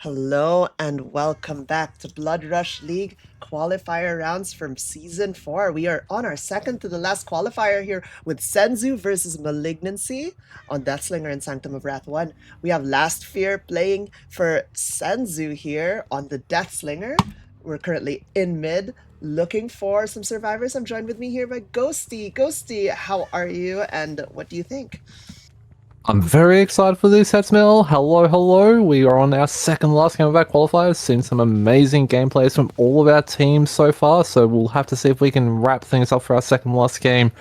Hello and welcome back to Blood Rush League qualifier rounds from Season 4. We are on our second to the last qualifier here with Senzu versus Malignancy on Deathslinger and Sanctum of Wrath 1. We have Last Fear playing for Senzu here on the Deathslinger. We're currently in mid, looking for some survivors. I'm joined with me here by Ghosty. Ghosty, how are you and what do you think? I'm very excited for these sets, Mel. Hello. We are on our second last game of our qualifiers. Seen some amazing gameplays from all of our teams so far, so we'll have to see if we can wrap things up for our second last game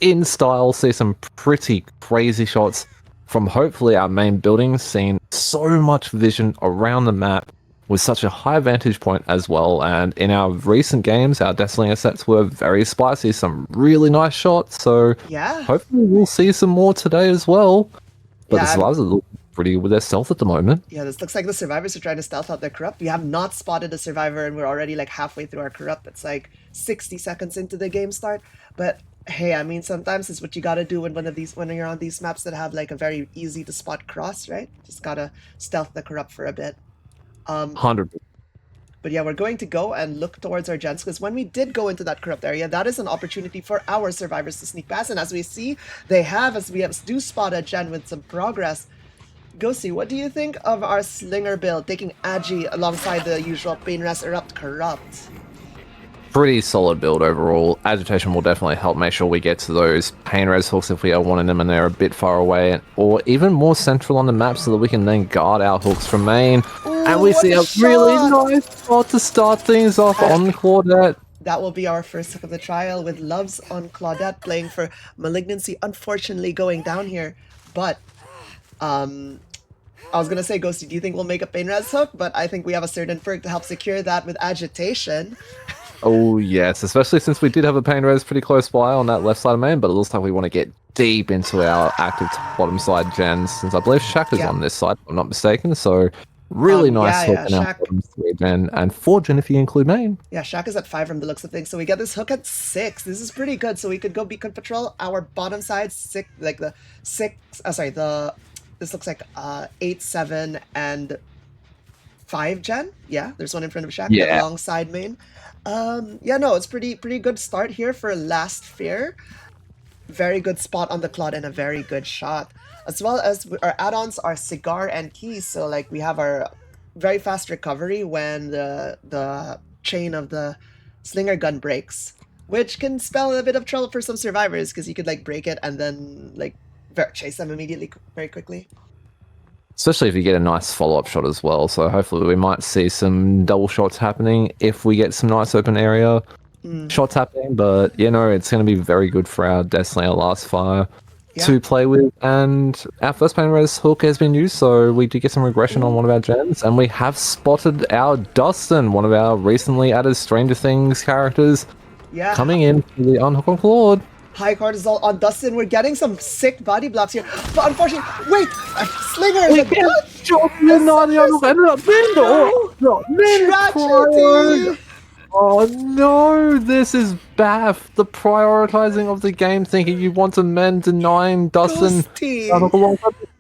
in style. See some pretty crazy shots from hopefully our main building. Seen so much vision around the map with such a high vantage point as well. And in our recent games, our Deathslinger sets were very spicy. Some really nice shots. So Yeah. hopefully we'll see some more today as well. But the Yeah, survivors look pretty with their stealth at the moment. Yeah, this looks like the survivors are trying to stealth out their corrupt. We have not spotted a survivor and we're already like halfway through our corrupt. It's like 60 seconds into the game start. But hey, I mean, sometimes it's what you gotta do when when you're on these maps that have like a very easy to spot cross, right? Just gotta stealth the corrupt for a bit. 100%. But yeah, we're going to go and look towards our gens because when we did go into that corrupt area, that is an opportunity for our survivors to sneak past. And as we see, as we do spot a gen with some progress. Ghosty, what do you think of our Slinger build, taking Agi alongside the usual Pain Rest Erupt Corrupt? Pretty solid build overall. Agitation will definitely help make sure we get to those pain res hooks if we are wanting them and they're a bit far away, or even more central on the map so that we can then guard our hooks from main. Ooh, and we see a really nice spot to start things off on Claudette. That will be our first hook of the trial with Loves on Claudette playing for Malignancy, unfortunately going down here. But I was gonna say, Ghosty, do you think we'll make a Pain Res hook? But I think we have a certain perk to help secure that with Agitation. Oh yes, especially since we did have a pain res pretty close by on that left side of main, but it looks like we want to get deep into our active bottom side gens, since I believe Shaq is on this side, if I'm not mistaken, so really nice hook in our bottom 3 gen, and 4 gen if you include main. Yeah, Shaq is at 5 from the looks of things, so we get this hook at 6. This is pretty good, so we could go beacon patrol our bottom side, this looks like 8, 7, and 5 gen. Yeah, there's one in front of Shaq, alongside main. Yeah, no, it's pretty good start here for Last Fear. Very good spot on the Claude and a very good shot. As well as our add-ons are Cigar and Keys, so like we have our very fast recovery when the chain of the Slinger gun breaks, which can spell a bit of trouble for some survivors because you could like break it and then like chase them immediately very quickly. Especially if you get a nice follow-up shot as well. So hopefully we might see some double shots happening if we get some nice open area shots happening. But, you know, it's going to be very good for our Deathslinger Last Fire to play with. And our first pain res hook has been used, so we did get some regression on one of our gens. And we have spotted our Dustin, one of our recently added Stranger Things characters, coming in for the unhook on Claude. High cortisol on Dustin. We're getting some sick body blocks here. But unfortunately, wait! Slinger is tragedy! Oh no, this is Bath, the prioritizing of the game, thinking you want to mend, denying Dustin.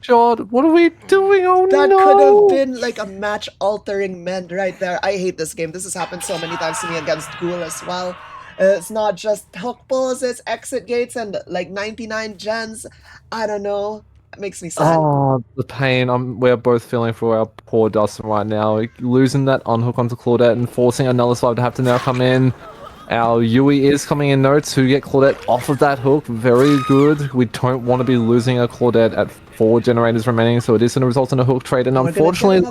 Shot. What are we doing? Oh that no! That could have been like a match-altering mend right there. I hate this game. This has happened so many times to me against Ghoul as well. It's not just hook pulls, it's exit gates and like 99 gens. I don't know. It makes me sad. Oh, the pain. We're both feeling for our poor Dustin right now. Losing that unhook onto Claudette and forcing another side to have to now come in. Our Yui is coming in though to get Claudette off of that hook. Very good. We don't want to be losing a Claudette at 4 generators remaining, so it is going to result in a hook trade. And unfortunately,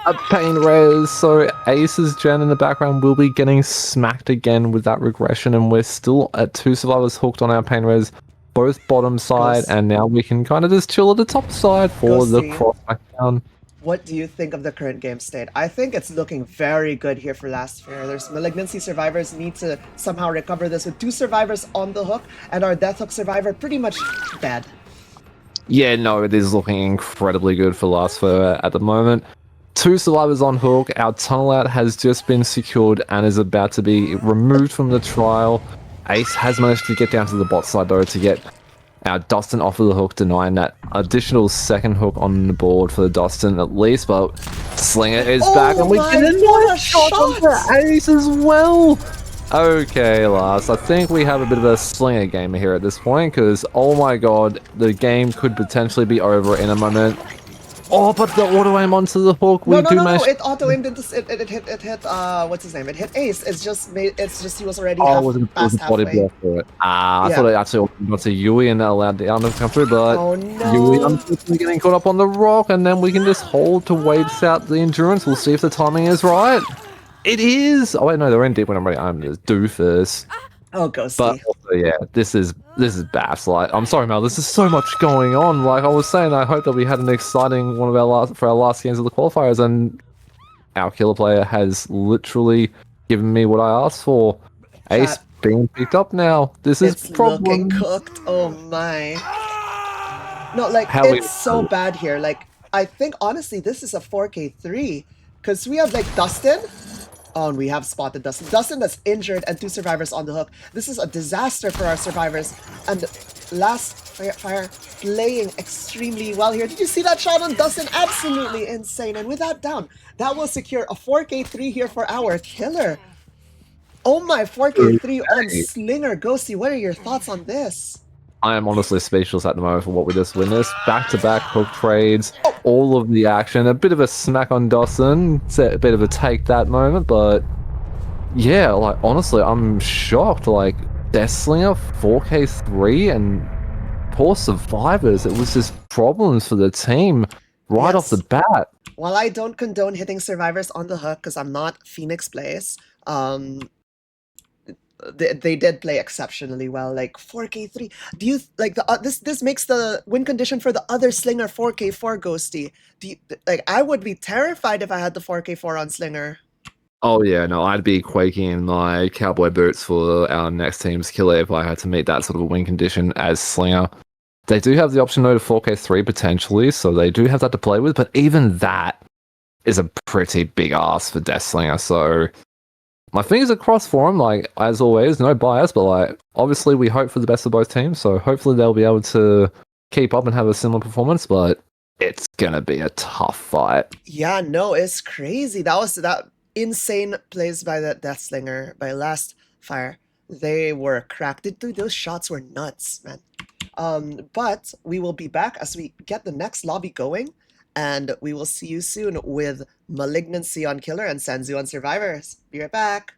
a pain res, so Ace's gen in the background will be getting smacked again with that regression, and we're still at 2 survivors hooked on our pain res, both bottom side, and now we can kind of just chill at the top side for the cross back down. What do you think of the current game state? I think it's looking very good here for Last Fear. There's Malignancy survivors need to somehow recover this with 2 survivors on the hook, and our Death Hook survivor pretty much dead. Yeah, no, it is looking incredibly good for Last Fear at the moment. 2 survivors on hook. Our tunnel out has just been secured and is about to be removed from the trial. Ace has managed to get down to the bot side though to get our Dustin off of the hook, denying that additional second hook on the board for the Dustin at least. But Slinger is back, Oh and we get my, a what a nice shot onto shot! Ace as well. Okay, Lars, I think we have a bit of a Slinger gamer here at this point, because, oh my god, the game could potentially be over in a moment. Oh, but the auto aim onto the hook, No, we no, do no, no! manage. It auto aimed into it hit what's his name? It hit Ace. It's just he was already Oh, half it was a past body halfway. block for it. Ah, I thought Yeah. it actually got to Yui and that allowed the armor to come through, but Oh Yui no! unfortunately getting caught up on the rock, and then we can just hold to wait out the endurance. We'll see if the timing is right. It is! Oh wait, no, they're in deep when I'm ready. I'm just doofus. Oh, But Ghosty. also, yeah, this is bass. Like, I'm sorry, Mel. There's just so much going on. Like I was saying, I hope that we had an exciting one of our last games of the qualifiers, and our killer player has literally given me what I asked for. Ace Chat. being picked up now. This is It's looking problem. cooked. Oh my. No, like How we it's so bad here. Like I think honestly this is a 4K3 because we have like Dustin. Oh, and we have spotted Dustin. Dustin that's injured and 2 survivors on the hook. This is a disaster for our survivors. And last fire playing extremely well here. Did you see that shot on Dustin? Absolutely insane. And with that down, that will secure a 4K3 here for our killer. Oh my, 4K3 on Slinger. Ghosty, what are your thoughts on this? I am honestly speechless at the moment for what we just witnessed. Back-to-back hook trades, all of the action, a bit of a smack on Dawson, it's a bit of a take that moment, but yeah, like honestly, I'm shocked. Like Deathslinger 4K3 and poor survivors. It was just problems for the team right off the Yes. bat. While I don't condone hitting survivors on the hook because I'm not Phoenix Plays, they did play exceptionally well. Like 4K3. Do you like the this makes the win condition for the other Slinger 4K4 Ghosty? Do you like? I would be terrified if I had the 4K4 on Slinger. Oh yeah, no, I'd be quaking in my cowboy boots for our next team's killer if I had to meet that sort of a win condition as Slinger. They do have the option though to 4K3 potentially, so they do have that to play with, but even that is a pretty big ask for Deathslinger, so my fingers are crossed for him, like, as always, no bias, but like, obviously we hope for the best of both teams, so hopefully they'll be able to keep up and have a similar performance, but it's gonna be a tough fight. Yeah, no, it's crazy. That was that insane plays by the Deathslinger by last fire. They were cracked. Dude, those shots were nuts, man. But we will be back as we get the next lobby going, and we will see you soon with Malignancy on Killer and Senzu on Survivors. Be right back.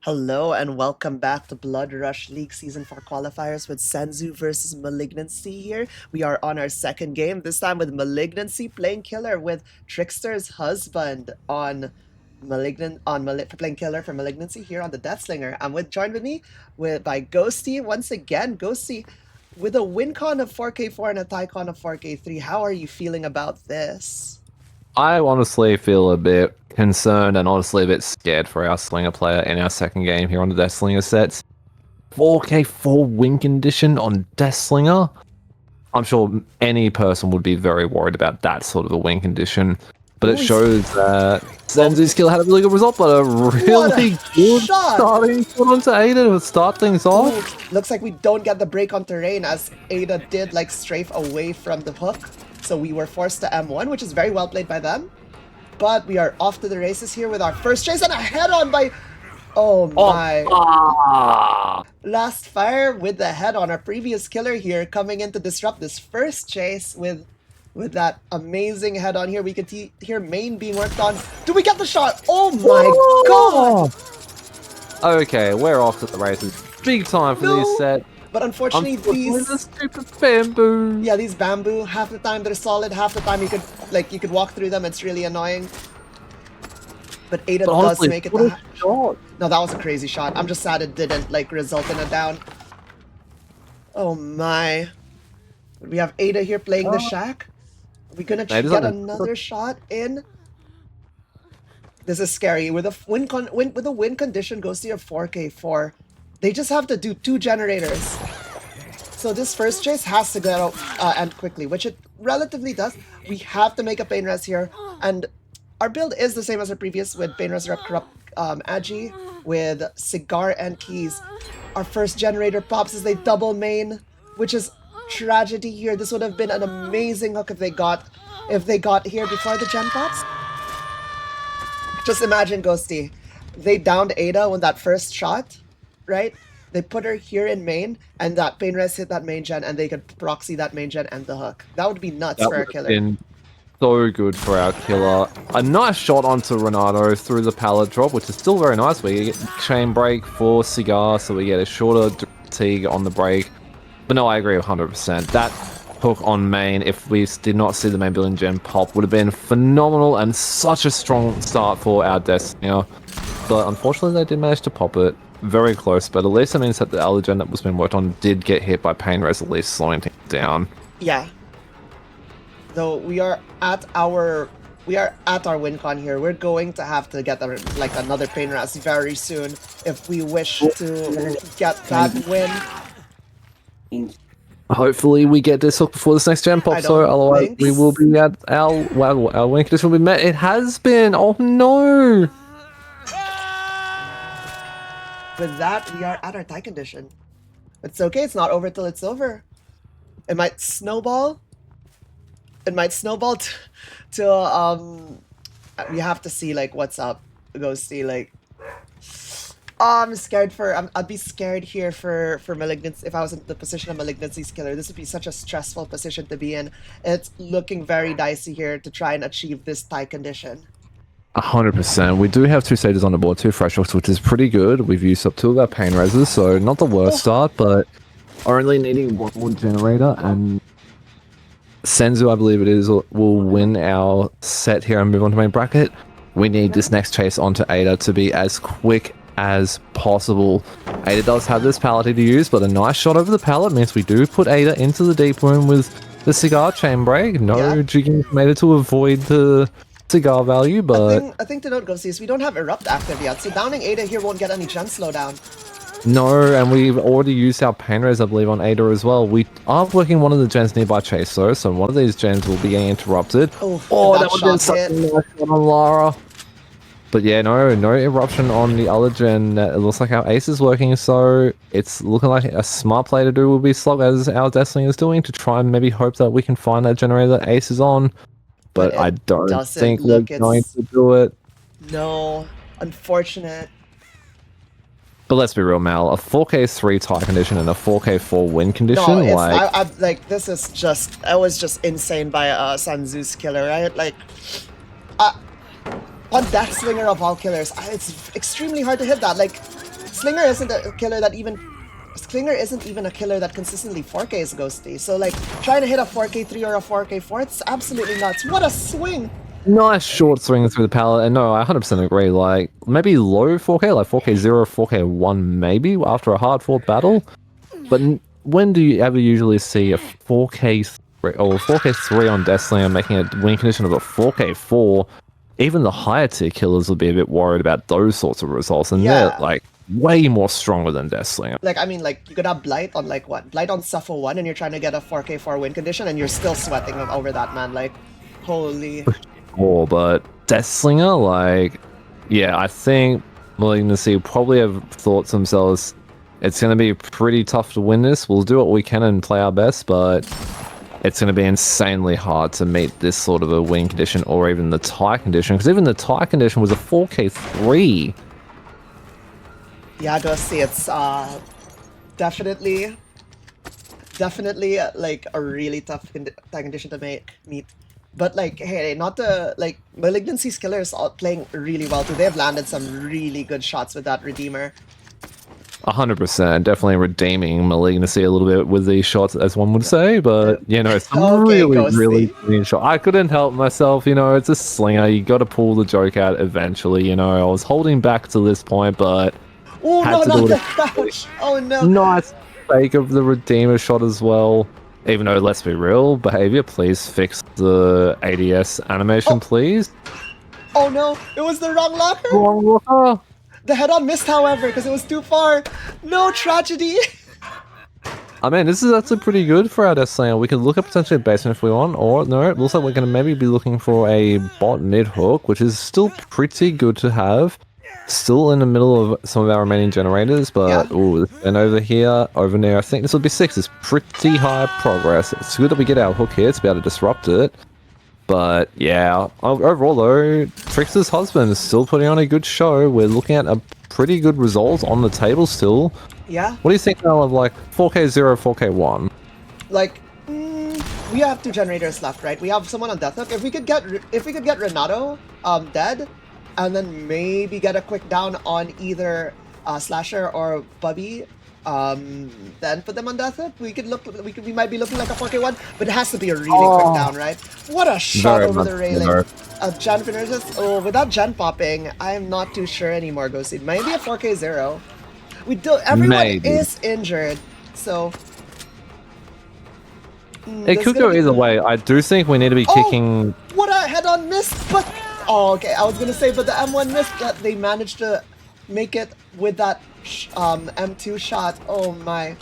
Hello and welcome back to Blood Rush League Season 4 qualifiers with Senzu versus Malignancy here. We are on our second game, this time with Malignancy playing killer with Trickster's husband on playing killer for Malignancy here on the Deathslinger. Joined with me by Ghosty once again. Ghosty, with a win con of 4k4 and a tie con of 4k3, how are you feeling about this? I honestly feel a bit concerned and honestly a bit scared for our Slinger player in our second game here on the Death Slinger sets. 4k4 win condition on Death Slinger? I'm sure any person would be very worried about that sort of a win condition. But it shows that Senzu's skill had a really good result, but a really good starting shot onto Ada to start things off. Ooh, looks like we don't get the break on terrain as Ada did like strafe away from the hook. So we were forced to M1, which is very well played by them. But we are off to the races here with our first chase and a head-on by... Oh my. Last fire with the head-on. Our previous killer here coming in to disrupt this first chase with that amazing head-on here. We can hear main being worked on. Do we get the shot? Oh my god! Okay, we're off to the races. Big time for this set. But unfortunately, these stupid bamboo. Yeah, these bamboo, half the time they're solid, half the time you could walk through them. It's really annoying. But Ada does make it. No, that was a crazy shot. I'm just sad it didn't like result in a down. Oh my. We have Ada here playing the shack. Are we gonna get another shot in? This is scary. With a win condition goes to your 4k4. They just have to do 2 generators. So this first chase has to go end quickly, which it relatively does. We have to make a Pain Res here. And our build is the same as our previous with Pain Resurrect Corrupt Agi with Cigar and Keys. Our first generator pops as they double main, which is tragedy here. This would have been an amazing hook if they got here before the gen pops. Just imagine, Ghosty. They downed Ada with that first shot. Right? They put her here in main, and that Pain Res hit that main gen, and they could proxy that main gen and the hook. That would be nuts for our killer. Been so good for our killer. A nice shot onto Renato through the pallet drop, which is still very nice. We get chain break for Cigar, so we get a shorter fatigue on the break. But no, I agree 100%. That hook on main, if we did not see the main building gen pop, would have been phenomenal and such a strong start for our Destiny. But unfortunately, they did manage to pop it. Very close, but at least that means that the allergen that was being worked on did get hit by Pain Res, at least slowing things down. Yeah. Though we are at our win con here. We're going to have to get like another Pain Res very soon if we wish to get that win. Hopefully we get this hook before this next gen pop, so otherwise we will be at our win condition will be met. It has been. Oh no. With that, we are at our tie condition. It's okay, it's not over till it's over. It might snowball. It might snowball to we have to see like what's up. Go see like I'm scared I'd be scared here for Malignancy. If I was in the position of Malignancy's killer, this would be such a stressful position to be in. It's looking very dicey here to try and achieve this tie condition. 100%. We do have 2 stages on the board, 2 fresh hooks, which is pretty good. We've used up 2 of our Pain Reses, so not the worst start, but only needing 1 more generator, and Senzu, I believe it is, will win our set here and move on to main bracket. We need this next chase onto Ada to be as quick as possible. Ada does have this pallet to use, but a nice shot over the pallet means we do put Ada into the deep room with the Cigar chain break. No jigging from Ada to avoid the Cigar value, but I think to note, Ghosty, is we don't have Erupt active yet, so downing Ada here won't get any gen slowdown. No, and we've already used our Pain Res, I believe, on Ada as well. We are working one of the gens nearby Chase, though, so one of these gens will be getting interrupted. Oh, that would have been such a nice shot on Lara. But yeah, no eruption on the other gen. It looks like our ace is working, so it's looking like a smart play to do will be Slug, as our Destiny is doing, to try and maybe hope that we can find that generator that ace is on. But I don't think we're going to do it. No, unfortunate. But let's be real, Mal. A 4K3 tie condition and a 4K4 win condition. No, like this is just. I was just insane by Senzu's killer, right? Like, on Deathslinger of all killers, it's extremely hard to hit that. Like, Slinger isn't a killer that even... Slinger isn't even a killer that consistently 4Ks Ghosty. So, like, trying to hit a 4K3 or a 4K4, it's absolutely nuts. What a swing! Nice short swing through the pallet, and no, I 100% agree. Like, maybe low 4K, like 4K0, 4K1 maybe, after a hard-fought battle. But when do you ever usually see a 4K3 or 4K3 on Deathslinger making a win condition of a 4K4? Even the higher tier killers would be a bit worried about those sorts of results, and they're like way more stronger than Deathslinger. Like, I mean, like, you could have Blight on, like, what? Blight on Suffo 1, and you're trying to get a 4K4 win condition, and you're still sweating over that, man. Like, holy... But Deathslinger, like, yeah, I think Malignancy probably have thought to themselves, it's going to be pretty tough to win this. We'll do what we can and play our best, but it's going to be insanely hard to meet this sort of a win condition or even the tie condition, because even the tie condition was a 4K3. Yeah, Ghosty, it's definitely like a really tough tie condition to meet. But, like, hey, not to, like, Malignancy's killers are playing really well too. They've landed some really good shots with that Redeemer. 100%, definitely redeeming Malignancy a little bit with these shots, as one would say, but, you know, some really clean shot. I couldn't help myself, you know, it's a slinger, you got to pull the joke out eventually, you know. I was holding back to this point, but... Oh, no, not the crouch! Oh, no! Nice fake of the Redeemer shot as well. Even though, let's be real, behavior, please fix the ADS animation, please. Oh no, it was the wrong locker! Wrong locker! The head-on missed, however, because it was too far. No tragedy! I mean, this is actually pretty good for our Deathslinger. We could look at potentially a basement if we want, or no, it looks like we're going to maybe be looking for a bot mid-hook, which is still pretty good to have. Still in the middle of some of our remaining generators, but and over here, over there, I think this will be 6. It's pretty high progress. It's good that we get our hook here to be able to disrupt it. But yeah, overall though, Trix's husband is still putting on a good show. We're looking at a pretty good result on the table still. Yeah. What do you think now of like 4K0, 4K1? Like, we have 2 generators left, right? We have someone on Death Hook. If we could get Renato dead, and then maybe get a quick down on either Slasher or Bubby, then put them on Death Hook. We might be looking like a 4K1, but it has to be a really quick down, right? What a shot over the railing. Gen finishes. Oh, without Gen popping, I am not too sure anymore, Ghosty. Maybe a 4K0. Everyone is injured, so... It could go either way. I do think we need to be kicking... What a head-on miss, but... Oh, okay, I was gonna say, but the M1 missed, but they managed to make it with that M2 shot. Oh my.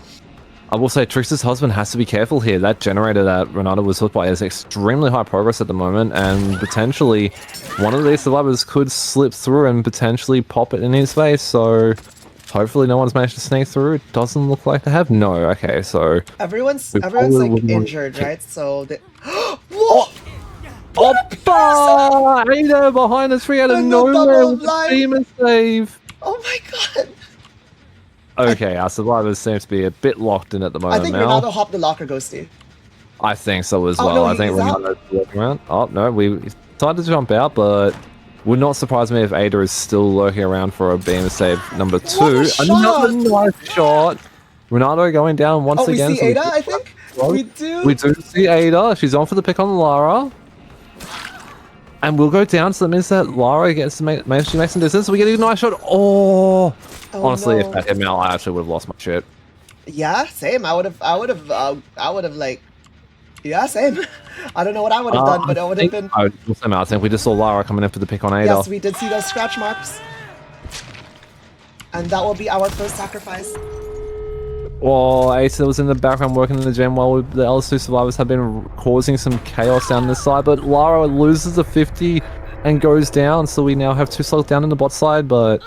I will say Trix's husband has to be careful here. That generator that Renato was hooked by is extremely high progress at the moment, and potentially one of these survivors could slip through and potentially pop it in his face, so hopefully no one's managed to sneak through. It doesn't look like they have. No, okay, so... Everyone's like injured, right? So they... Whoa! Oppa! Ada behind the tree out of nowhere with a demon save. Oh my god. Okay, our survivors seem to be a bit locked in at the moment. I think Renato hopped the locker, Ghosty. I think so as well. No, I think Renato's walking around. Oh no, we decided to jump out, but would not surprise me if Ada is still lurking around for a beam save number 2. Another nice shot. Renato going down once again. We see Ada, I think? We do. We do see Ada. She's on for the pick on Lara. And we'll go down, so that means that Lara gets to manage to make some distance. So we get a nice shot. Honestly, if that hit me, I actually would have lost my shit. Yeah, same. I would have like, yeah, same. I don't know what I would have done, but it would have been. I think we just saw Lara coming in for the pick on Ada. Yes, we did see those scratch marks, and that will be our first sacrifice. Well, Ace was in the background working in the gym while the LS2 survivors have been causing some chaos down this side, but Lara loses the 50 and goes down, so we now have 2 slugs down in the bot side, but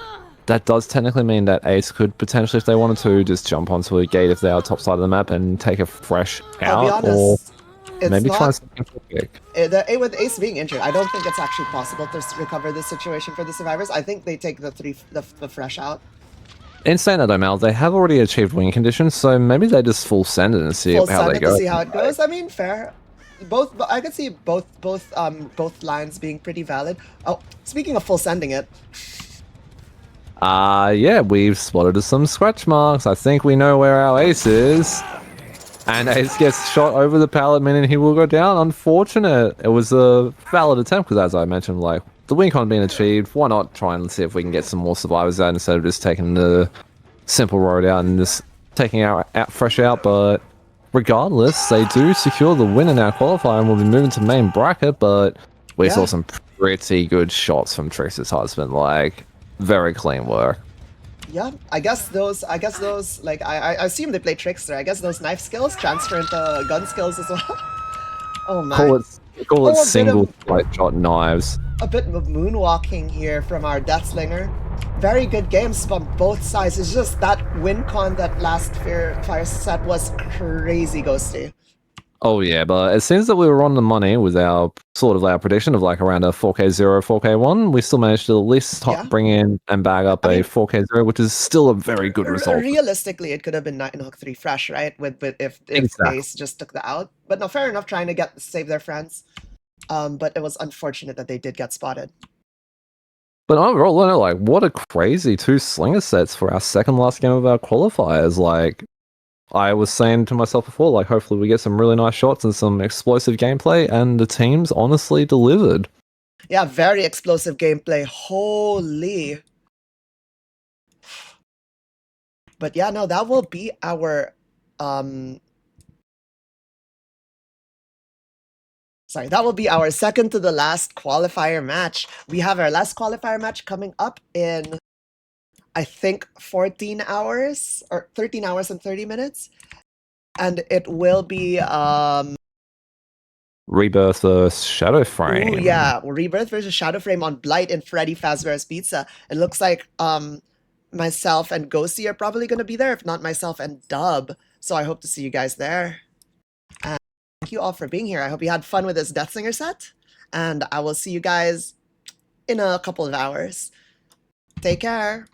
that does technically mean that Ace could potentially, if they wanted to, just jump onto a gate if they are top side of the map and take a fresh out, I'll be honest, or maybe try something quick. With Ace being injured, I don't think it's actually possible to recover this situation for the survivors. I think they take the fresh out. In saying that though, Mal, they have already achieved win conditions, so maybe they just full send it and see how they go. To see how it goes. I mean, fair. I could see both lines being pretty valid. Oh, speaking of full sending it, Yeah, we've spotted some scratch marks. I think we know where our ace is. And Ace gets shot over the pallet, meaning he will go down. Unfortunate. It was a valid attempt, because as I mentioned, like, the win con being achieved, why not try and see if we can get some more survivors out instead of just taking the simple road out and just taking our fresh out. But regardless, they do secure the win in our qualifier and will be moving to main bracket, but we saw some pretty good shots from Trix's husband, like, very clean work. Yeah, I guess those, like, I assume they play Trickster. I guess those knife skills transfer into gun skills as well. Oh my. Call it single light shot knives. A bit of moonwalking here from our Deathslinger. Very good games from both sides. It's just that win con, that last fire set was crazy ghosty. Oh yeah, but it seems that we were on the money with our sort of our prediction of like around a 4K0, 4K1. We still managed to at least bring in and bag up a 4K0, which is still a very good result. Realistically, it could have been 9 Hook 3 fresh, right? With if Ace just took the out. But no, fair enough, trying to save their friends. But it was unfortunate that they did get spotted. But overall, like, what a crazy 2 slinger sets for our second last game of our qualifiers. Like, I was saying to myself before, like, hopefully we get some really nice shots and some explosive gameplay, and the team's honestly delivered. Yeah, very explosive gameplay. Holy. But yeah, no, that will be our that will be our second to the last qualifier match. We have our last qualifier match coming up in, I think, 14 hours or 13 hours and 30 minutes. And it will be Rebirth versus Shadow Frame. Ooh, yeah, Rebirth versus Shadow Frame on Blight and Freddy Fazbear's Pizza. It looks like myself and Ghosty are probably going to be there, if not myself and Dub. So I hope to see you guys there. And thank you all for being here. I hope you had fun with this Deathslinger set. And I will see you guys in a couple of hours. Take care.